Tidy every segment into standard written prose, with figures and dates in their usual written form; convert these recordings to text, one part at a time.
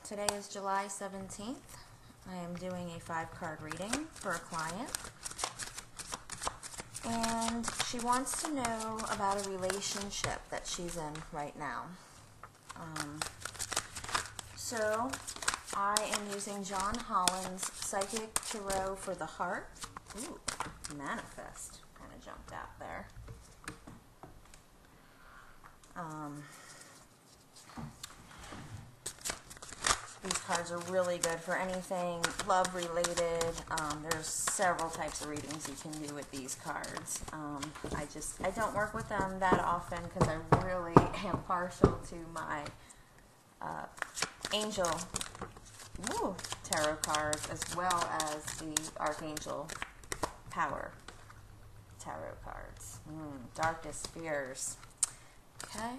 Today is July 17th. I am doing a 5-card reading for a client. And she wants to know about a relationship that she's in right now. So I am using John Holland's Psychic Tarot for the Heart. Ooh, Manifest kind of jumped out there. These cards are really good for anything love related. There's several types of readings you can do with these cards. I don't work with them that often because I really am partial to my Angel tarot cards as well as the Archangel Power tarot cards. Darkest Fears. Okay.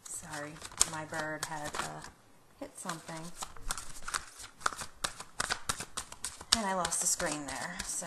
Sorry, my bird had hit something. And I lost the screen there, so.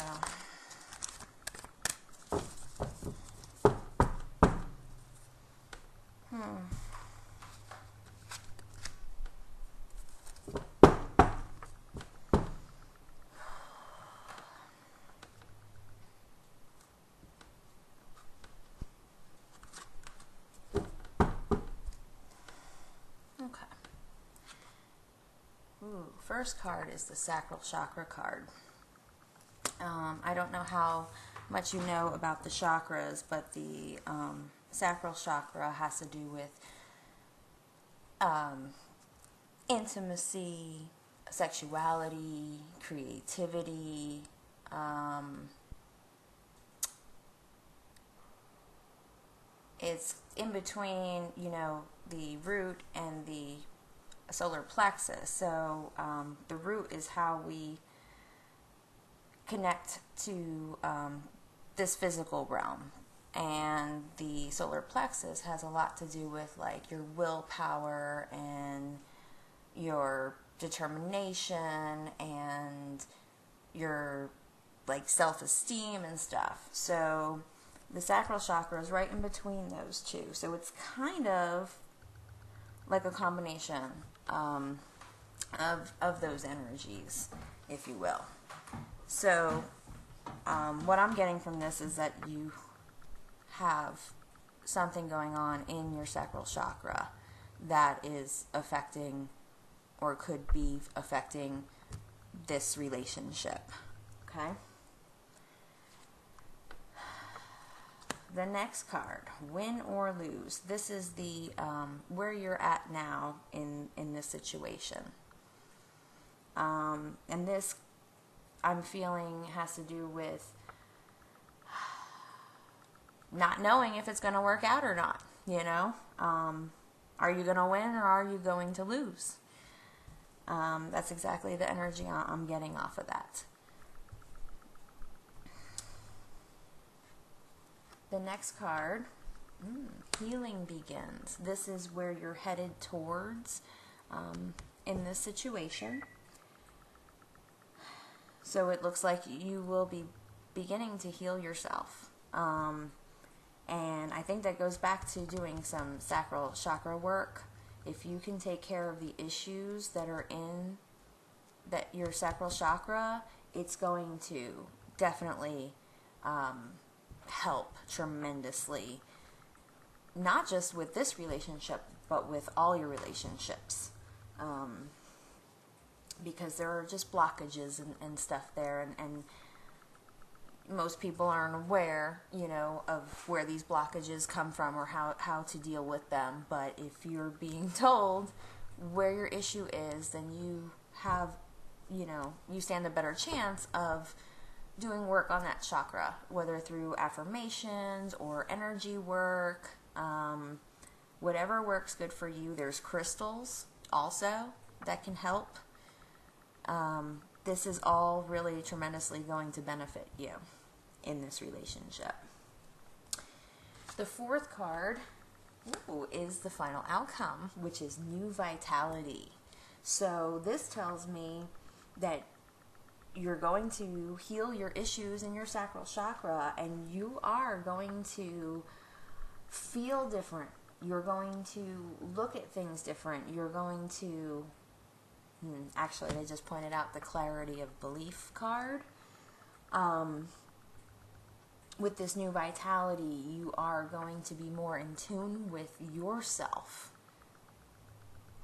First card is the Sacral Chakra card. I don't know how much you know about the chakras, but the Sacral Chakra has to do with intimacy, sexuality, creativity, it's in between, the root and the solar plexus. So the root is how we connect to this physical realm, and the solar plexus has a lot to do with like your willpower and your determination and your like self-esteem and stuff. So the sacral chakra is right in between those two. So it's kind of like a combination of those energies, if you will. So what I'm getting from this is that you have something going on in your sacral chakra that is affecting or could be affecting this relationship. Okay? The next card, Win or Lose. This is the where you're at now in this situation. And this, I'm feeling, has to do with not knowing if it's going to work out or not, Are you going to win or are you going to lose? That's exactly the energy I'm getting off of that. The next card, Healing Begins. This is where you're headed towards in this situation. So it looks like you will be beginning to heal yourself. And I think that goes back to doing some sacral chakra work. If you can take care of the issues that are in your sacral chakra, it's going to definitely help tremendously, not just with this relationship, but with all your relationships, because there are just blockages and stuff there, and most people aren't aware, of where these blockages come from or how to deal with them. But if you're being told where your issue is, then you have, you stand a better chance of doing work on that chakra, whether through affirmations or energy work, whatever works good for you. There's crystals also that can help. This is all really tremendously going to benefit you in this relationship. The fourth card is the final outcome, which is New Vitality. So this tells me that you're going to heal your issues in your sacral chakra, and you are going to feel different. You're going to look at things different. You're going to, actually, they just pointed out the clarity of belief card. With this new vitality, you are going to be more in tune with yourself.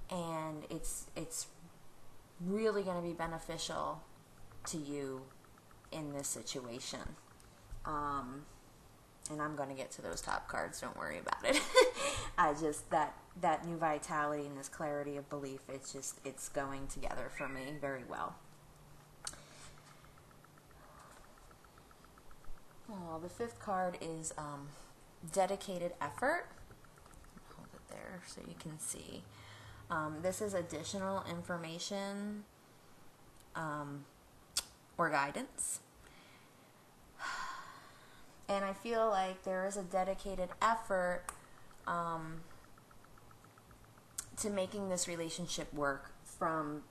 And it's really going to be beneficial to you in this situation. And I'm going to get to those top cards, don't worry about it. I just, that new vitality and this clarity of belief, it's going together for me very well. Oh, the fifth card is dedicated effort. Hold it there so you can see. This is additional information or guidance. And I feel like there is a dedicated effort to making this relationship work from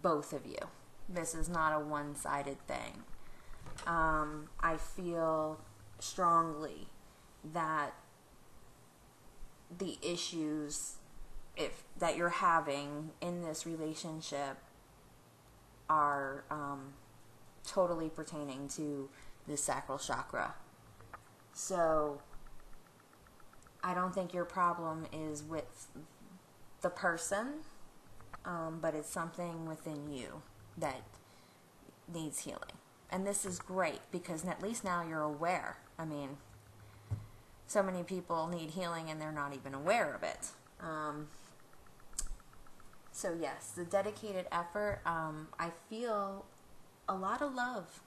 both of you. This is not a one-sided thing. I feel strongly that the issues that you're having in this relationship are totally pertaining to the sacral chakra. So I don't think your problem is with the person, but it's something within you that needs healing. And this is great because at least now you're aware. I mean, so many people need healing and they're not even aware of it. So yes, the dedicated effort, I feel a lot of love.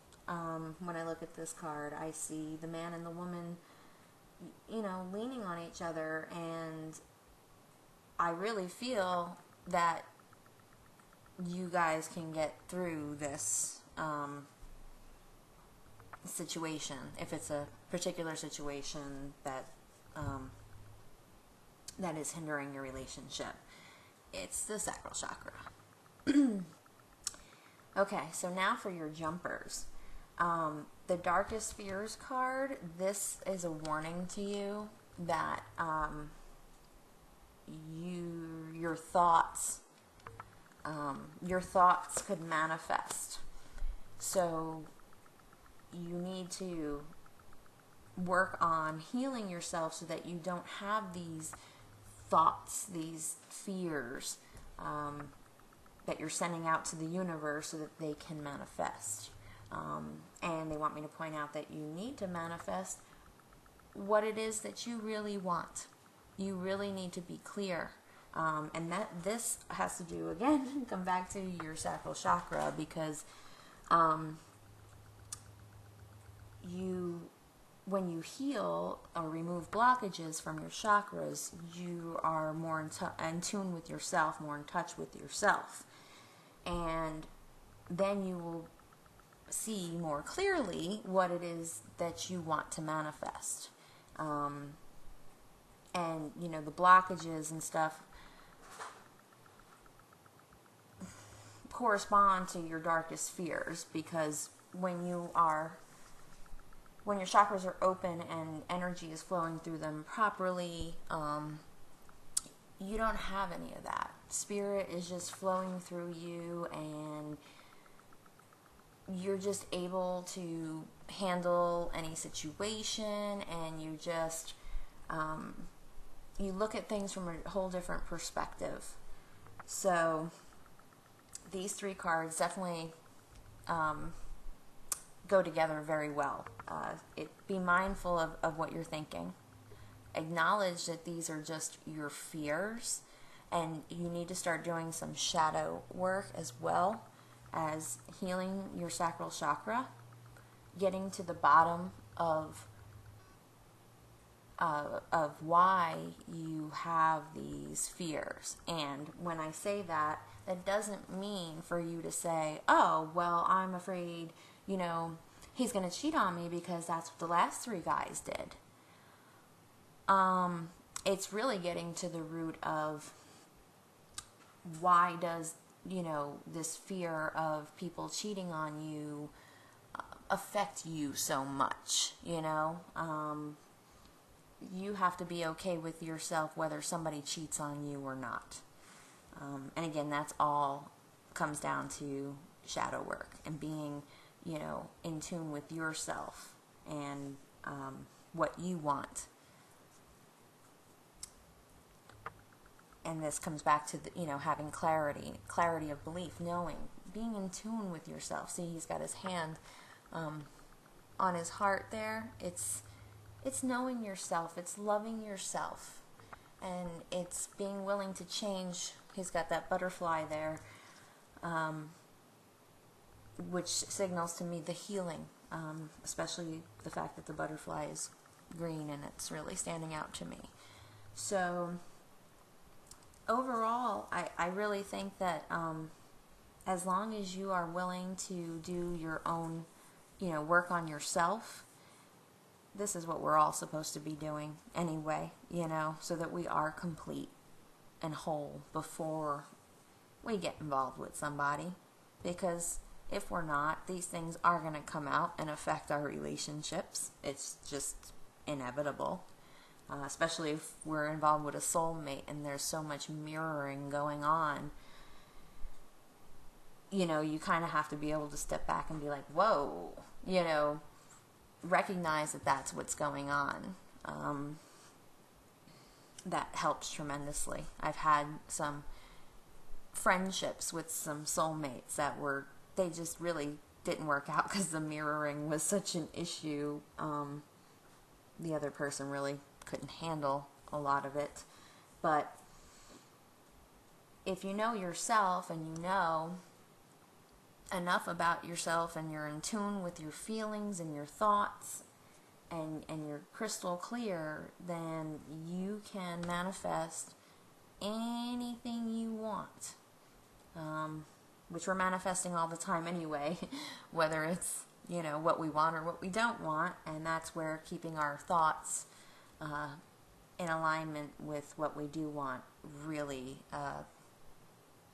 When I look at this card, I see the man and the woman, leaning on each other, and I really feel that you guys can get through this situation, if it's a particular situation that that is hindering your relationship. It's the sacral chakra. Okay, so now for your jumpers. The Darkest Fears card, this is a warning to you that your thoughts could manifest. So you need to work on healing yourself so that you don't have these thoughts, these fears that you're sending out to the universe so that they can manifest. And they want me to point out that you need to manifest what it is that you really want. You really need to be clear. And that this has to do, again, come back to your sacral chakra, because when you heal or remove blockages from your chakras, you are more in tune with yourself, more in touch with yourself. And then you will see more clearly what it is that you want to manifest. And, the blockages and stuff correspond to your darkest fears, because when your chakras are open and energy is flowing through them properly, you don't have any of that. Spirit is just flowing through you, and you're just able to handle any situation, and you just you look at things from a whole different perspective. So these three cards definitely go together very well. Be mindful of what you're thinking. Acknowledge that these are just your fears, and you need to start doing some shadow work as well as healing your sacral chakra, getting to the bottom of why you have these fears. And when I say that, that doesn't mean for you to say, oh, well, I'm afraid, he's going to cheat on me because that's what the last three guys did. It's really getting to the root of why does this fear of people cheating on you affect you so much, you have to be okay with yourself whether somebody cheats on you or not. And again, that's all comes down to shadow work and being, in tune with yourself and what you want. And this comes back to having clarity of belief, knowing, being in tune with yourself. See, he's got his hand on his heart there. It's knowing yourself. It's loving yourself, and it's being willing to change. He's got that butterfly there, which signals to me the healing, especially the fact that the butterfly is green and it's really standing out to me. So overall, I really think that as long as you are willing to do your own, work on yourself, this is what we're all supposed to be doing anyway, so that we are complete and whole before we get involved with somebody. Because if we're not, these things are going to come out and affect our relationships. It's just inevitable. Especially if we're involved with a soulmate and there's so much mirroring going on. You kind of have to be able to step back and be like, whoa, recognize that that's what's going on. That helps tremendously. I've had some friendships with some soulmates that they just really didn't work out because the mirroring was such an issue. The other person really couldn't handle a lot of it. But if you know yourself and you know enough about yourself and you're in tune with your feelings and your thoughts and you're crystal clear, then you can manifest anything you want, which we're manifesting all the time anyway, whether it's what we want or what we don't want. And that's where keeping our thoughts in alignment with what we do want really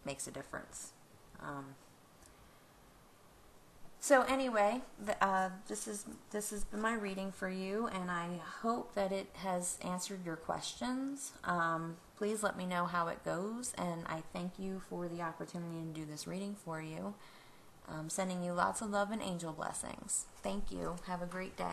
makes a difference. So anyway, this has been my reading for you, and I hope that it has answered your questions. Please let me know how it goes, and I thank you for the opportunity to do this reading for you. Sending you lots of love and angel blessings. Thank you. Have a great day.